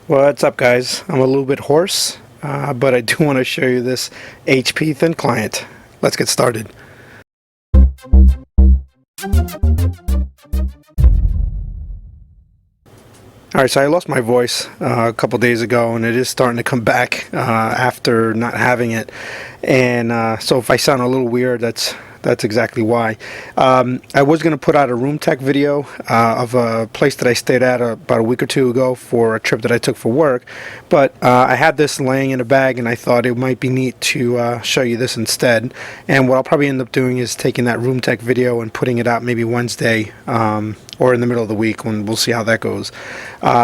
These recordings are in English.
What's up, guys? I'm a little bit hoarse, but I do want to show you this HP thin client. Let's get started. Alright, so I lost my voice a couple days ago, and it is starting to come back after not having it. And so if I sound a little weird, that's exactly why. I was going to put out a room tech video of a place that I stayed at about a week or two ago for a trip that I took for work, but I had this laying in a bag, and I thought it might be neat to show you this instead. And what I'll probably end up doing is taking that room tech video and putting it out maybe Wednesday or in the middle of the week, when we'll see how that goes.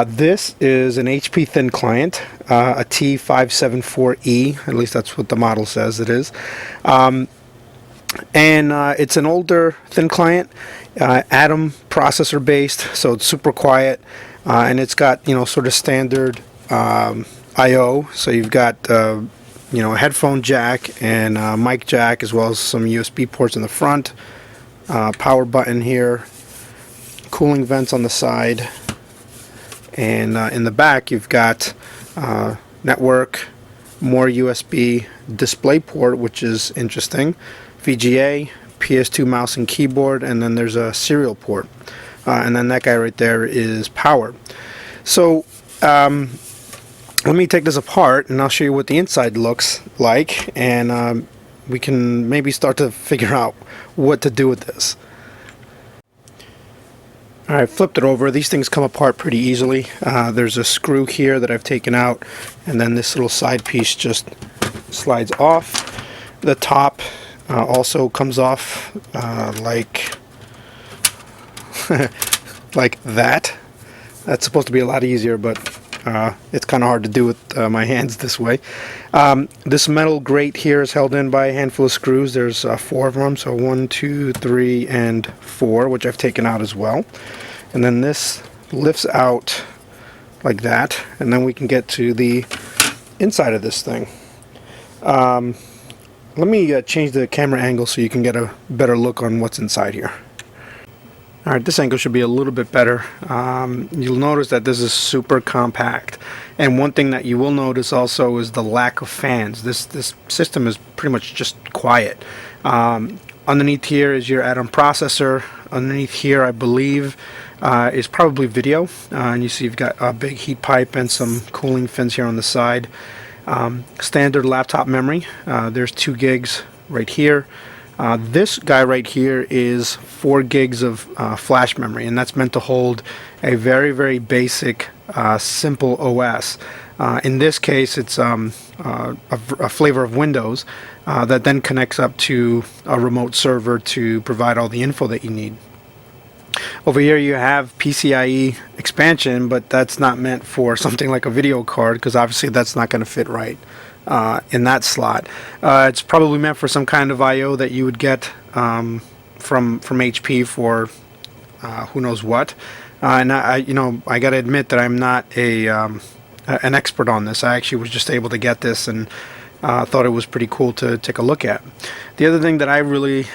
This is an HP thin client, a T574E, at least that's what the model says it is. And it's an older thin client, Atom processor based, so it's super quiet, and it's got, sort of standard I/O. So you've got a headphone jack and mic jack, as well as some USB ports in the front, power button here, cooling vents on the side, and in the back you've got network, more USB display port, which is interesting, VGA, PS2 mouse and keyboard, and then there's a serial port, and then that guy right there is power. So let me take this apart and I'll show you what the inside looks like, and we can maybe start to figure out what to do with this. Alright, flipped it over. These things come apart pretty easily. There's a screw here that I've taken out, and then this little side piece just slides off. The top also comes off like like that. That's supposed to be a lot easier, but it's kind of hard to do with my hands this way. This metal grate here is held in by a handful of screws. There's 4 of them, so 1, 2, 3, and 4, which I've taken out as well. And then this lifts out like that, and then we can get to the inside of this thing. Let me change the camera angle so you can get a better look on what's inside here. Alright, this angle should be a little bit better. You'll notice that this is super compact. And one thing that you will notice also is the lack of fans. This system is pretty much just quiet. Underneath here is your Atom processor. Underneath here, I believe, is probably video. And you see you've got a big heat pipe and some cooling fins here on the side. Standard laptop memory. There's 2 gigs right here. This guy right here is 4 gigs of flash memory, and that's meant to hold a very, very basic, simple OS. In this case, it's a flavor of Windows that then connects up to a remote server to provide all the info that you need. Over here you have PCIe expansion, but that's not meant for something like a video card, because obviously that's not going to fit right in that slot. It's probably meant for some kind of I/O that you would get from HP for who knows what. And I got to admit that I'm not an expert on this. I actually was just able to get this and thought it was pretty cool to take a look at. The other thing that I really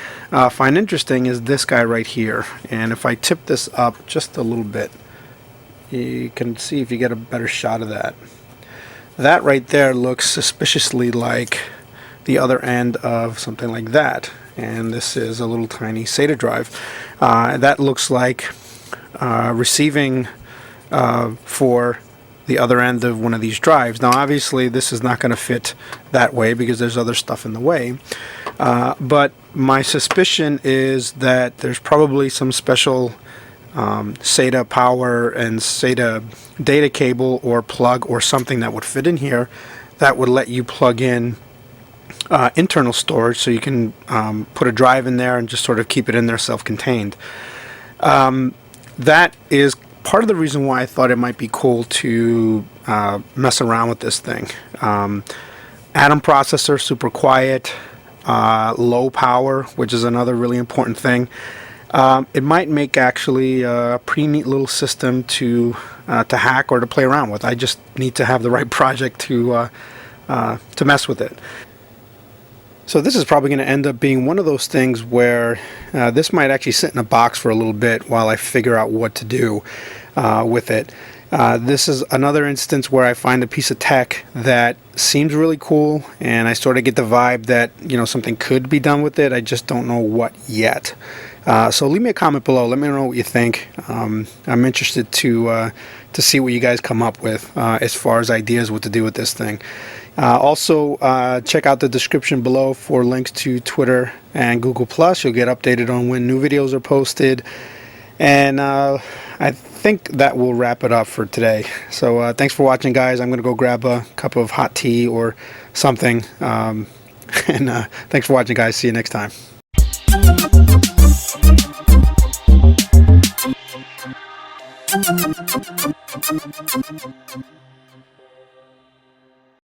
find interesting is this guy right here. And if I tip this up just a little bit, you can see if you get a better shot of that. That right there looks suspiciously like the other end of something like that. And this is a little tiny SATA drive. That looks like receiving for the other end of one of these drives. Now obviously this is not going to fit that way because there's other stuff in the way, but my suspicion is that there's probably some special SATA power and SATA data cable or plug or something that would fit in here that would let you plug in internal storage, so you can put a drive in there and just sort of keep it in there self-contained. That is part of the reason why I thought it might be cool to mess around with this thing. Atom processor, super quiet, low power, which is another really important thing. It might make actually a pretty neat little system to hack or to play around with. I just need to have the right project to mess with it. So this is probably going to end up being one of those things where this might actually sit in a box for a little bit while I figure out what to do with it. This is another instance where I find a piece of tech that seems really cool, and I sort of get the vibe that, you know, something could be done with it. I just don't know what yet. So leave me a comment below. Let me know what you think. I'm interested to see what you guys come up with as far as ideas what to do with this thing. Also, check out the description below for links to Twitter and Google+. You'll get updated on when new videos are posted. And I think that will wrap it up for today. So thanks for watching, guys. I'm going to go grab a cup of hot tea or something. And thanks for watching, guys. See you next time.